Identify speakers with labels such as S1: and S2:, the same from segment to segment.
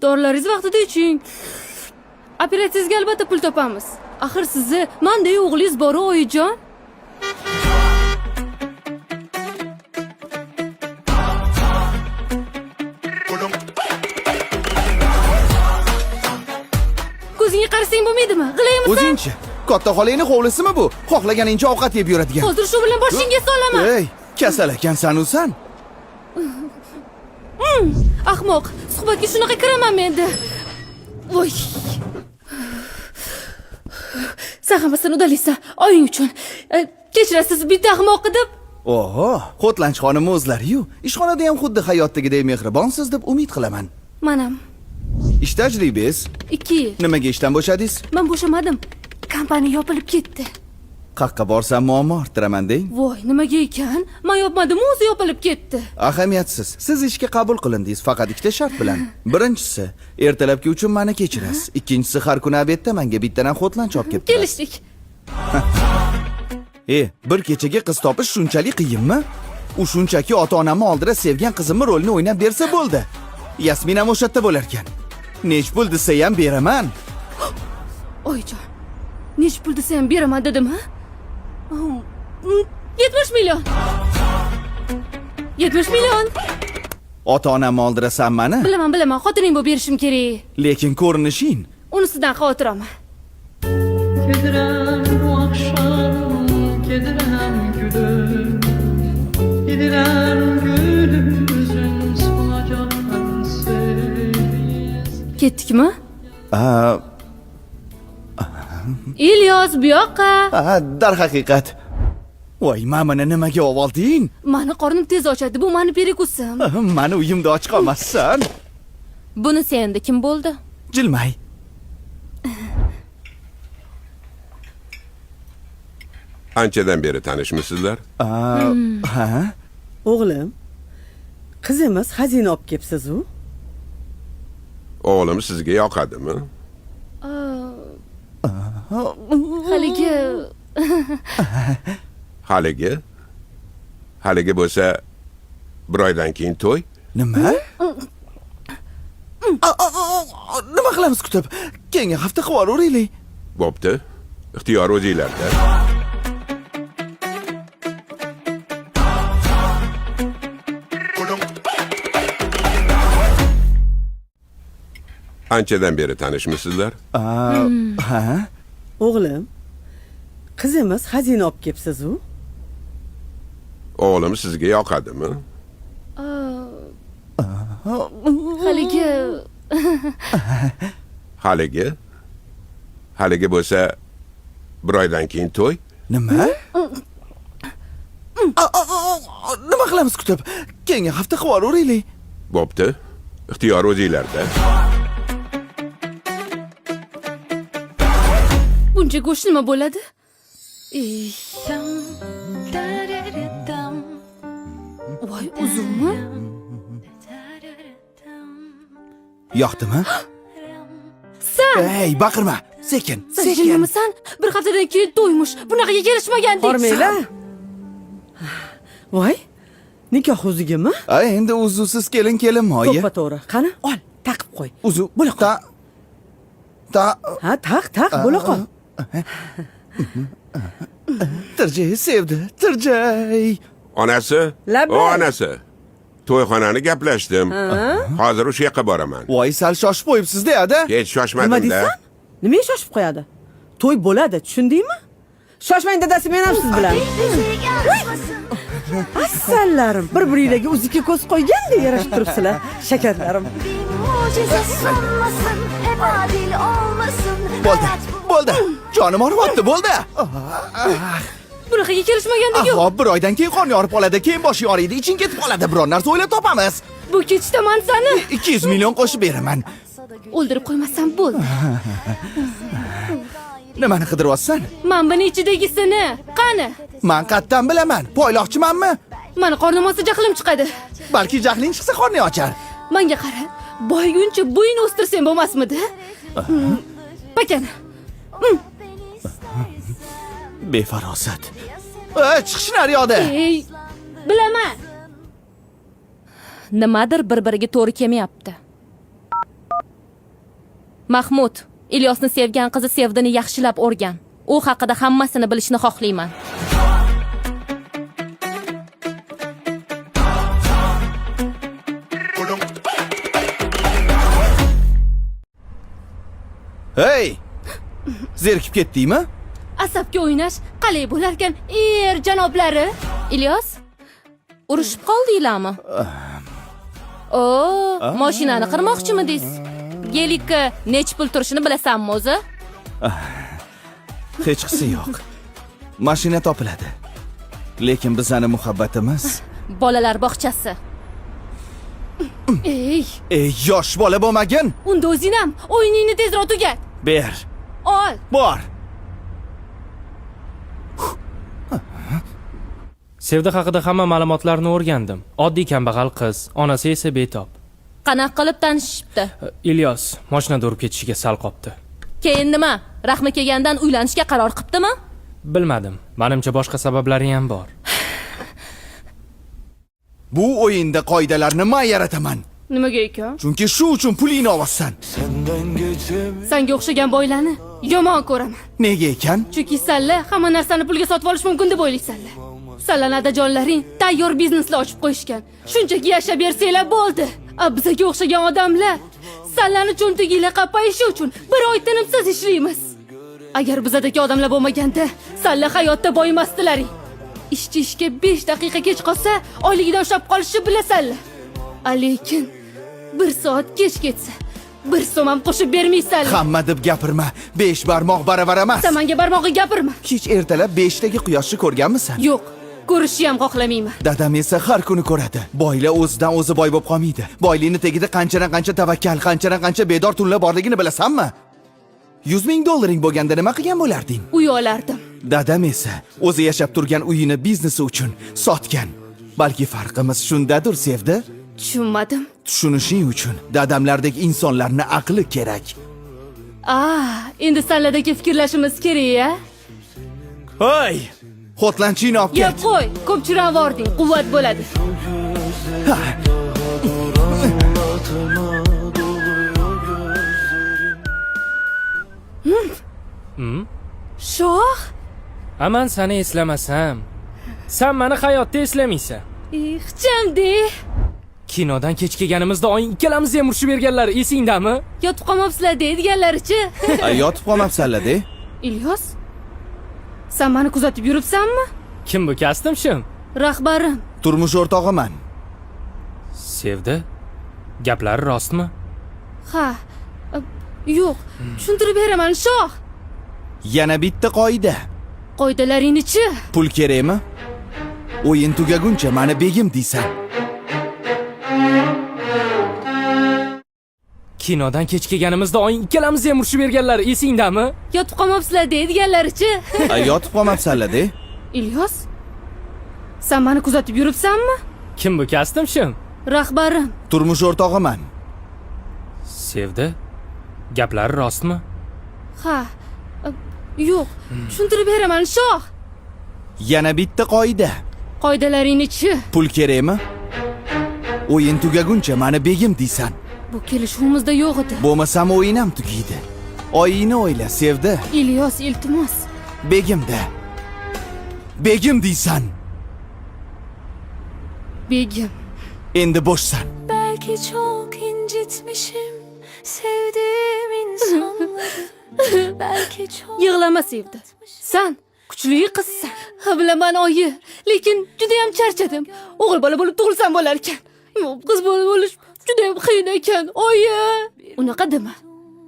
S1: Dorilaringiz vaqtida iching. Operatsiyangizga albatta pul topamiz. Axir sizni manda o'g'lingiz bor, oyijon. Ko'zingga qarasang bo'lmaydimi? G'ilaymisan?
S2: O'zingchi, katta xolangning hovlisimi bu? Xohlaganingcha ovqat yeb yuradigan.
S1: Hozir shu bilan boshingga solaman.
S2: Ey, kasal ekansan-u san.
S1: Ahmoq, suhbatga shunaqa kiraman men endi. Voy. Saqamasan udalaysan, oying uchun. Kechirasiz, bitta ahmoq deb.
S2: Oho, Xotlanch xonim o'zlari-yu. Ishxonada ham xuddi hayotdagidek mehribonsiz deb umid qilaman.
S1: Manam.
S2: Ish tajribingiz
S1: 2 yil.
S2: nimaga ishdan bo'shadingiz?
S1: Men bo'shamadim. Kompaniya yopilib ketdi.
S2: Qaqqa borsam muammo orttiraman deng.
S1: Voy, nimaga ekan? Men yopmadim, o'zi yopilib ketdi.
S2: Ahamiyatsiz. Siz ishga qabul qilindingiz faqat ikkita shart bilan. Birinchisi, ertalabki uchun meni kechirasiz. Ikkinchisi, har kuni obedda menga bittadan Xotlanch olib kelib berasiz.
S1: Kelishdik.
S2: Bir kechaga qiz topish shunchalik qiyinmi? U shunchaki ota-onamni oldida sevgan qizimni rolini o'ynab bersa bo'ldi. Yasmin ham o'sha yerda bo'lar ekan. Nech pul desa ham beraman.
S1: Oyjon. Nech pul desa ham beraman dedim-a? 70 million. 70 million.
S2: Ota-onamni oldirasan meni?
S1: Bilaman, xotining bo'lib berishim kerak.
S2: Lekin ko'rinishing.
S1: Unisidan xavotirman.
S3: Kedirem bu akşam, kedirem gülüm, gidirem gülümüzün solacak sensiz.
S1: Ketdikmi?
S2: Aa,
S1: İlyos, bu yoqqa.
S2: darhaqiqat. Voy, mana nimaga ovolding?
S1: Mani qornim tez ochadi. Bu mani perekusim.
S2: Mani uyimda och qolmassan.
S1: Buni senda kim bo'ldi?
S2: Jilmay.
S4: Anchadan beri tanishmisizlar?
S2: Ha?
S5: O'g'lim, qizimiz xazina olib kelibsiz-u?
S4: O'g'lim sizga yoqadimi?
S1: Haligi
S4: Haligi bo'lsa, bir oydan keyin to'y.
S2: Nima? Nima qilamiz kutib? Keyingi hafta qilib yuboraylik.
S4: Bo'pti. Ixtiyor o'zinglarda. Anchadan beri tanishmisizlar?
S2: Ha?
S5: O'g'lim, qizimiz xazina olib kelibsiz-u?
S4: O'g'lim sizga yoqadimi? Haligi bo'lsa, bir oydan keyin to'y.
S2: Nima? Nima qilamiz kutib? Keyingi hafta qilib yuboraylik.
S4: Bo'pti. Ixtiyor o'zinglarda.
S1: buncha go'sht nima bo'ladi? Voy, uzunmi?
S2: Yoqdimi?
S1: Sen
S2: Ey, baqirma. Sekin.
S1: jinimisan? Bir haftadan keyin to'ymush. Bunaqaga kelishmagandik.
S5: Bormanglar. Voy, nikoh uzugimi?
S2: Ay, endi uzuvsiz kelinmi, oyi?
S5: To'ppa-to'g'ri. Qani, ol, taqib qo'y.
S2: Uzu,
S5: Bo'la qol.
S2: Ta.
S5: Ha, taq, bo'la qol.
S2: Tirjay sevdi. Tirjay.
S4: Onasi?
S5: Labbay.
S4: Onasi. To'yxonani gaplashdim. Hozir o'sha yoqqa boraman.
S2: Voy, sal shoshib qo'yibsiz-da, ada.
S4: Hech
S5: Nima
S4: shoshmadim-da.
S5: deysan? Nimaga shoshib qo'yadi? To'y bo'ladi, tushundingmi? Shoshmang dadasi, men ham siz bilan. Assallarim, bir-biringizga uzukka ko'z qo'ygandek yarashib turibsizlar, shakarlarim.
S6: Mucize sunmasın, hep adil olmasın.
S2: Bo'ldi. Jonim og'riyapti, bo'ldi.
S1: Bunaqaga kelishmagandik yo'q.
S2: Hop, bir oydan keyin qon yorib qoladi, keyin bosh yoriydi, iching ketib qoladi. Biror narsa o'ylab topamiz.
S1: Bu ketishda men seni
S2: 200 million qo'shib beraman.
S1: o'ldirib qo'ymasam bo'ldi.
S2: Nimani qidiryapsan?
S1: Men buni ichidagisini. Qani?
S2: Men qayerdan bilaman? Poyloqchimanmi?
S1: Mani qornim ochsa jahlim chiqadi.
S2: Balki jahling chiqsa qorning ochar.
S1: Menga qara. Boyguncha bo'yni o'stirsang bo'lmasmidi? Pakana.
S2: Befarosat. Chiqish naryoqda.
S1: Ey, bilaman. Nimadir bir-biriga to'g'ri kelmayapti. Mahmud, Ilyosni sevgan qizi Sevdini yaxshilab o'rgan. U haqida hammasini bilishni xohlayman.
S2: Hey! Zerikib ketdingmi?
S1: Asabga o'ynash qalay bo'larkan, janoblari? Ilyos, urushib qoldinglarmi? Mashinani qirmoqchimidingiz? Gelikka nech pul turishini bilasanmi o'zi?
S2: Hech qisi yo'q. Mashina topiladi. Lekin bizning muhabbatimiz
S1: Bolalar bog'chasi. Ey,
S2: yosh bola bo'lmagin.
S1: unda o'zing ham o'yiningni tezroq tugat.
S2: Ber.
S1: Ol.
S2: Bor.
S7: Sevda haqida hamma ma'lumotlarni o'rgandim. Oddiy kambag'al qiz, onasi esa betob.
S1: Qanaqa qilib tanishibdi?
S7: Ilyos mashinada urib ketishiga sal qopti.
S1: Keyin nima? Rahmi kelgandan uylanishga qaror qilibdimi?
S7: Bilmadim. Menimcha boshqa sabablari ham bor.
S2: Bu o'yinda qoidalarni men yarataman.
S1: Nimaga ekan?
S2: Chunki shu uchun pulingni olasan.
S1: Senga o'xshagan boylarni yomon ko'raman.
S2: Nega ekan?
S1: Chunki salla hamma narsani pulga sotib olish mumkin deb o'ylaysanlar. Sallanada jonlaring tayyor biznesni ochib qo'yishgan. Shunchaki yashab bersanglar bo'ldi. Bizga o'xshagan odamlar sallani cho'ntaginglar qapayishi uchun bir oy tinimsiz ishlaymiz. Agar bizadagi odamlar bo'lmaganda, salla hayotda boyimasdilaring. Ishchi ishga 5 daqiqa kech qolsa, oyligidan ushlab qolishni bilasanlar. Lekin 1 soat kech ketsa, 1 so'm ham qo'shib bermaysanlar.
S2: Hamma deb gapirma. 5 barmoq baravar emas.
S1: Sen menga barmog'i gapirma.
S2: Kech ertalab 5 dagi quyoshni ko'rganmisan?
S1: Yo'q, ko'rishni ham xohlamayman.
S2: Dadam esa har kuni ko'radi. Boylar o'zidan o'zi boy bo'lib qolmaydi. Boylikni tagida qancha tavakkal, qancha bedor tunlar borligini bilasanmi? 100 ming dollaring bo'lganda nima qilgan bo'larding?
S1: Uy olardim.
S2: Dadam esa o'zi yashab turgan uyini biznesi uchun sotgan. Balki farqimiz shundadir, Sevda?
S1: Tushunmadim.
S2: Tushunishing uchun dadamlardek insonlarning aqli kerak.
S1: Endi salladagi fikrlashimiz kerak-a?
S2: Hoy! Xotlanchini olib
S1: Yeb
S2: ket.
S1: qo'y, ko'pchiroq vording, quvvat bo'ladi. Shoh?
S7: Aman seni eslamasam, sen meni hayotda eslamaysan.
S1: Ixchamde.
S7: Kinodan kech kelganimizda oying ikkalamizni ham urishib berganlar esingdami?
S1: Yotib qolmabsizlar deydiganlarichi?
S2: Yotib qolmabsanlar-da.
S1: Ilyos, sen meni kuzatib yuribsanmi?
S7: Kim bu kastim shim?
S1: Rahbarim.
S2: Turmush o'rtog'iman.
S7: Sevda, gaplari rostmi?
S1: Ha. Yo'q, tushuntirib beraman, shoh.
S2: Yana bitta qoida.
S1: Qoidalaringni-chi?
S2: Pul kerakmi? O'yin tugaguncha meni begim deysan.
S7: Kinodan kech kelganimizda oying ikkalamizni ham urishib berganlar esingdami?
S1: Yotib qolmabsizlar deydiganlarichi?
S2: Yotib qolmabsanlar-da.
S1: Ilyos, sen meni kuzatib yuribsanmi?
S7: Kim bu kastim shim?
S1: Rahbarim.
S2: Turmush o'rtog'iman.
S7: Sevda, gaplari rostmi?
S1: Ha. Yo'q, tushuntirib beraman, shoh.
S2: Yana bitta qoida.
S1: Qoidalaringni-chi?
S2: Pul kerakmi? O'yin tugaguncha meni begim deysan.
S1: Bu kelishuvimizda yo'q edi.
S2: Bo'lmasam o'yin ham tugaydi. Oyingni o'yla, Sevda.
S1: Ilyos, iltimos.
S2: Begimda. Begim deysan.
S1: Begim.
S2: Endi bo'shsan.
S6: Belki çok incitmişim sevdiğim insanları. Belki çok
S1: Yig'lama Sevda. Sen kuchli qizsan. Bilaman oyi, lekin juda ham charchadim. O'g'il bola bo'lib tug'ilsam bo'lar ekan. Qiz bola bo'lish juda ham qiyin ekan, oyi. Unaqa dema.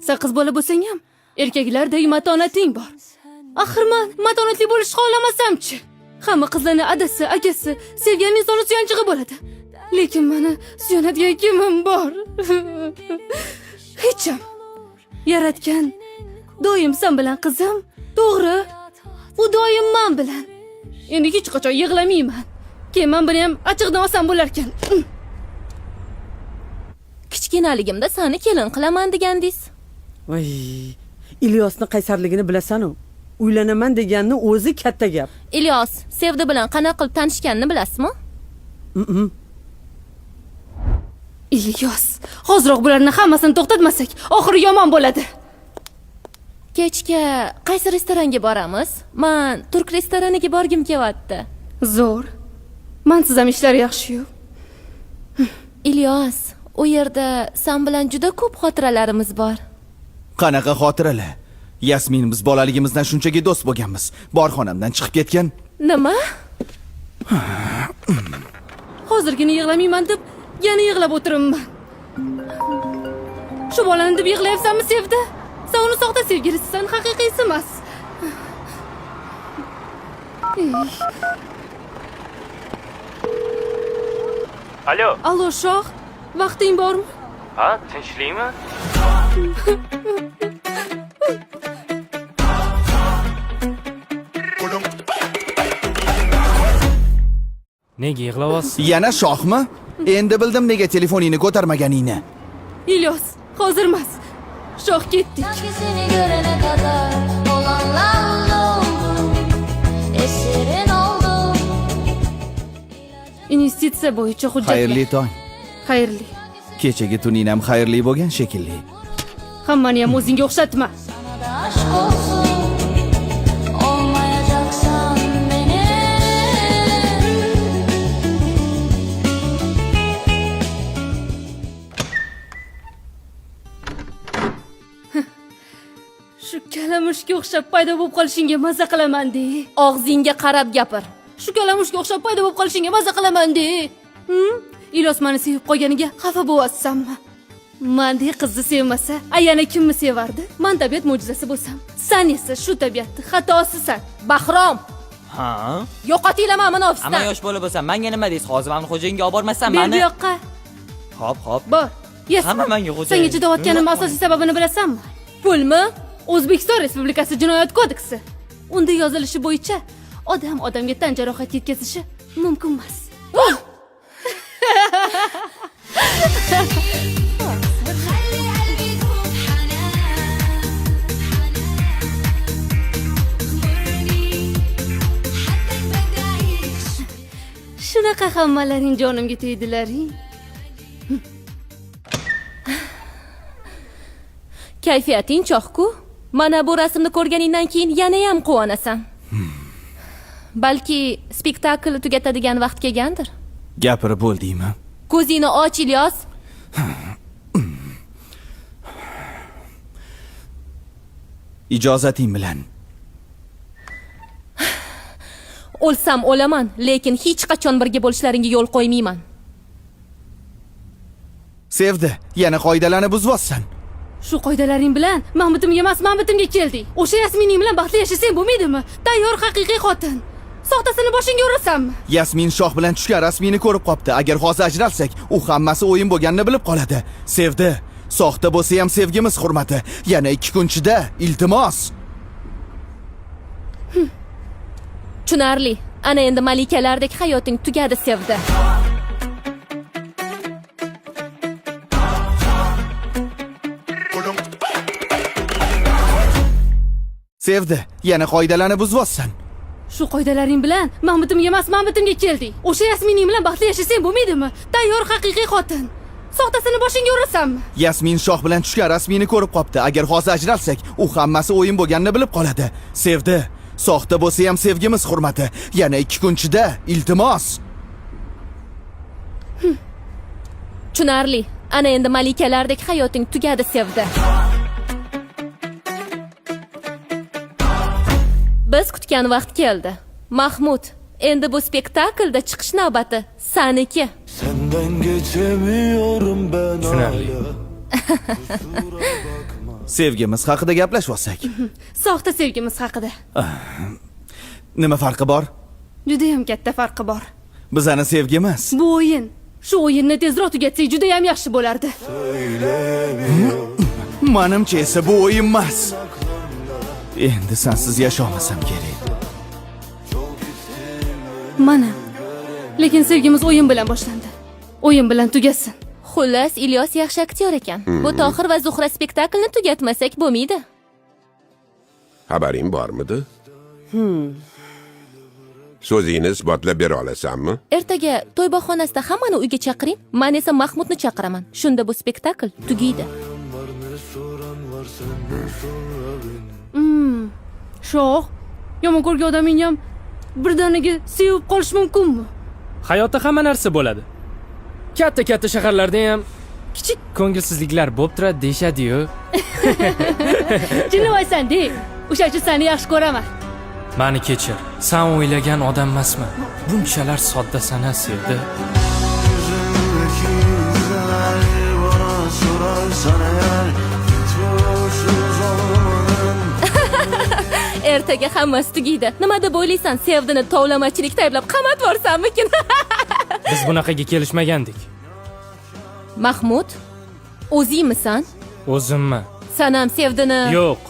S1: Sen qiz bola bo'lsang ham erkaklardek matonating bor. Axir men matonatli bo'lishni xohlamasam-chi? Hamma qizlarning adasi, akasi, sevgan insoni suyanchig'i bo'ladi. Lekin meni suyanadigan kimim bor? Hech ham. Yaratgan doim sen bilan qizim, to'g'ri? U doim men bilan. Endi hech qachon yig'lamayman. Keyin men buni ham ochiqdan olsam bo'lar ekan. Kichkinaligimda seni kelin qilaman degandingiz.
S5: Voy, Ilyosning qaysarligini bilasan-ku. Uylanaman deganni o'zi katta gap.
S1: Ilyos, Sevda bilan qanaqa qilib tanishganini bilasizmi? Ilyos, hoziroq bularni hammasini to'xtatmasak, oxiri yomon bo'ladi.
S8: Kechga qaysi restoranga boramiz? Men turk restoraniga borgim kelyapti.
S1: Zo'r. Mansiz ham ishlar yaxshi-yu.
S8: Ilyos, u yerda sen bilan juda ko'p xotiralarimiz bor.
S2: Qanaqa xotiralar? Yasmin biz bolaligimizdan shunchaki do'st bo'lganmiz. Bor xonamdan chiqib ketgan.
S8: Nima?
S1: Hozirgina yig'lamayman deb, yana yig'lab o'tiribman. Shu bolani deb yig'layapsanmi, Sevda? Sen uni soxta sevgilisisan, haqiqiysi emas.
S7: Alo.
S1: Allo, Shoh, vaqting bormi?
S7: Ha, tinchlikmi? Nega yig'layapsiz?
S2: Yana Shohmi? Endi bildim nega telefoningni ko'tarmaganingni.
S1: İlyos, hozir emas. Shoh ketdik.
S6: Sanki seni görene kadar olanlar oldu, esirin oldum.
S1: Investitsiya bo'yicha hujjatlar.
S2: Xayrli tong.
S1: Xayrli.
S2: Kechagi tuning ham xayrli bo'lgan shekilli.
S1: Hammani ham o'zingga o'xshatma.
S6: Sana da aşk olsun, olmayacaksan benim.
S1: Shu kalamushga o'xshab paydo bo'lib qolishingga maza qilaman-de.
S8: Og'zingga qarab gapir.
S1: Shu kalamushga o'xshab paydo bo'lib qolishingga maza qilaman-de. Ilyos meni sevib qolganiga xafa bo'lyapsanmi? Mendek qizni sevmasa, yana kimni sevardi? Men tabiat mo'jizasi bo'lsam, sen esa shu tabiatni xatosisan.
S8: Bahrom,
S9: Ha?
S8: yo'qotinglar meni ofisdan.
S9: Hamma yosh bola bo'lsam, menga nima deysiz? Hozir meni xo'jayinga olib bormasam,
S1: Ber bu
S9: meni.
S1: yoqqa.
S9: Hop.
S1: Bor. Yes.
S9: Hamma menga xo'jayin.
S1: Senga chidayotganimning asosiy sababini bilasanmi? Pulmi? O'zbekiston Respublikasi Jinoyat kodeksi. Unda yozilishi bo'yicha odam odamga tan jarohat yetkazishi mumkin emas. Shunaqa hammalaring jonimga tegdilaring.
S8: Kayfiyating cho'q-ku. Mana bu rasmni ko'rganingdan keyin yana ham quvonasan. Balki spektakl tugatadigan vaqt kelgandir.
S2: Gapirib bo'ldingmi?
S8: Ko'zingni och, Ilyos.
S2: Ijozating bilan.
S8: O'lsam o'laman, lekin hech qachon birga bo'lishlaringga yo'l qo'ymayman.
S2: Sevdi, yana qoidalarni buzyapsan.
S1: Shu qoidalaring bilan Mahmutimga emas, Mahmutimga kelding. O'sha Yasmining bilan baxtli yashasang bo'lmaydimi? Tayyor haqiqiy xotin. Soxtasini boshingga urasanmi?
S2: Yasmin Shoh bilan tushgan rasmini ko'rib qopti. Agar hozir ajralsak, u hammasi o'yin bo'lganini bilib qoladi. Sevdi. Soxta bo'lsa ham sevgimiz hurmati. Yana 2 kun ichida, iltimos.
S8: Tushunarli. Ana endi malikalardek hayoting tugadi, Sevdi.
S2: Sevdi, yana qoidalarni buzyapsan.
S1: Shu qoidalaring bilan Mahmutimga emas, Mahmutimga kelding. O'sha Yasmining bilan baxtli yashasang bo'lmaydimi? Tayyor haqiqiy xotin. Soxtasini boshingga urasanmi?
S2: Yasmin Shoh bilan tushgan rasmini ko'rib qopti. Agar hozir ajralsak, u hammasi o'yin bo'lganini bilib qoladi. Sevdi. Soxta bo'lsa ham sevgimiz hurmati. Yana 2 kun ichida, iltimos.
S8: Tushunarli. Ana endi malikalardek hayoting tugadi, Sevdi. Biz kutgan vaqt keldi. Mahmud, endi bu spektaklda chiqish navbati seniki.
S10: Senden geçemiyorum ben
S7: Tushunarli.
S2: Sevgimiz haqida gaplashyapsak.
S1: Soxta sevgimiz haqida.
S2: Nima farqi bor?
S1: Juda ham katta farqi bor.
S2: Bizani sevgimiz.
S1: Bu o'yin. Shu o'yinni tezroq tugatsak juda ham yaxshi bo'lardi.
S2: Menimcha esa bu o'yin emas. Endi sensiz yashamasam kerak.
S1: Mana. Lekin sevgimiz o'yin bilan boshlandi. O'yin bilan tugasin.
S8: Xullas, Ilyos yaxshi aktyor ekan. Bu Tohir va Zuhra spektaklni tugatmasak bo'lmaydi.
S4: Xabaring bormidi? So'zingni isbotlab bera olasanmi?
S8: Ertaga to'y bahonasida hammani uyga chaqiring, men esa Mahmudni chaqiraman. Shunda bu spektakl tugaydi.
S1: Shoh, yomon ko'rgan odaming ham birdaniga sevib qolish mumkinmi?
S7: Hayotda hamma narsa bo'ladi. Katta shaharlarda ham kichik ko'ngilsizliklar bo'lib turadi deyshadi-yu.
S1: Jilmaysan-de. O'sha uchun seni yaxshi ko'raman.
S7: Mani kechir. Sen o'ylagan odam emasman. Bunchalar sodda sana sevdi.
S10: Yüzündeki izler bana sorarsan eğer Tutmuşuz olmanın
S8: Ertaga hammasi tugaydi. Nima deb o'ylaysan? Sevdini tovlamachilikda ayblab qamatib yuborsammikin?
S7: Biz bunaqaga kelishmagandik.
S8: Mahmud, o'zingmisan?
S7: O'zimmi?
S8: Sen ham sevdini.
S7: Yo'q.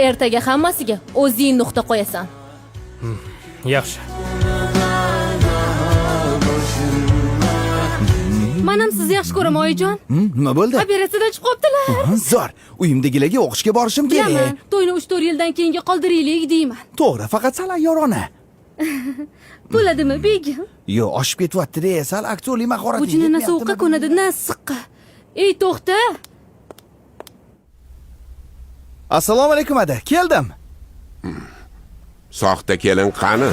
S8: Ertaga hammasiga o'zing nuqta qo'yasan.
S7: Yaxshi.
S1: Men ham sizni yaxshi ko'raman, oyijon.
S2: Nima bo'ldi?
S1: Operatsiyadan chiqib qoptilar.
S2: Zo'r. Uyimdagilarga o'qishga borishim kerak.
S1: Bilaman, to'yni 3-4 yildan keyinga qoldiraylik deyman.
S2: To'g'ri, faqat sal yorona.
S1: Bo'ladimi, begim?
S2: Yo, oshib ketyapti-da, sal aktyorlik mahorati.
S1: Bu jinni sovuqqa ko'nadi, na siqqa. Ey, to'xta.
S2: Assalomu alaykum ada, keldim.
S4: Soxta kelin qani?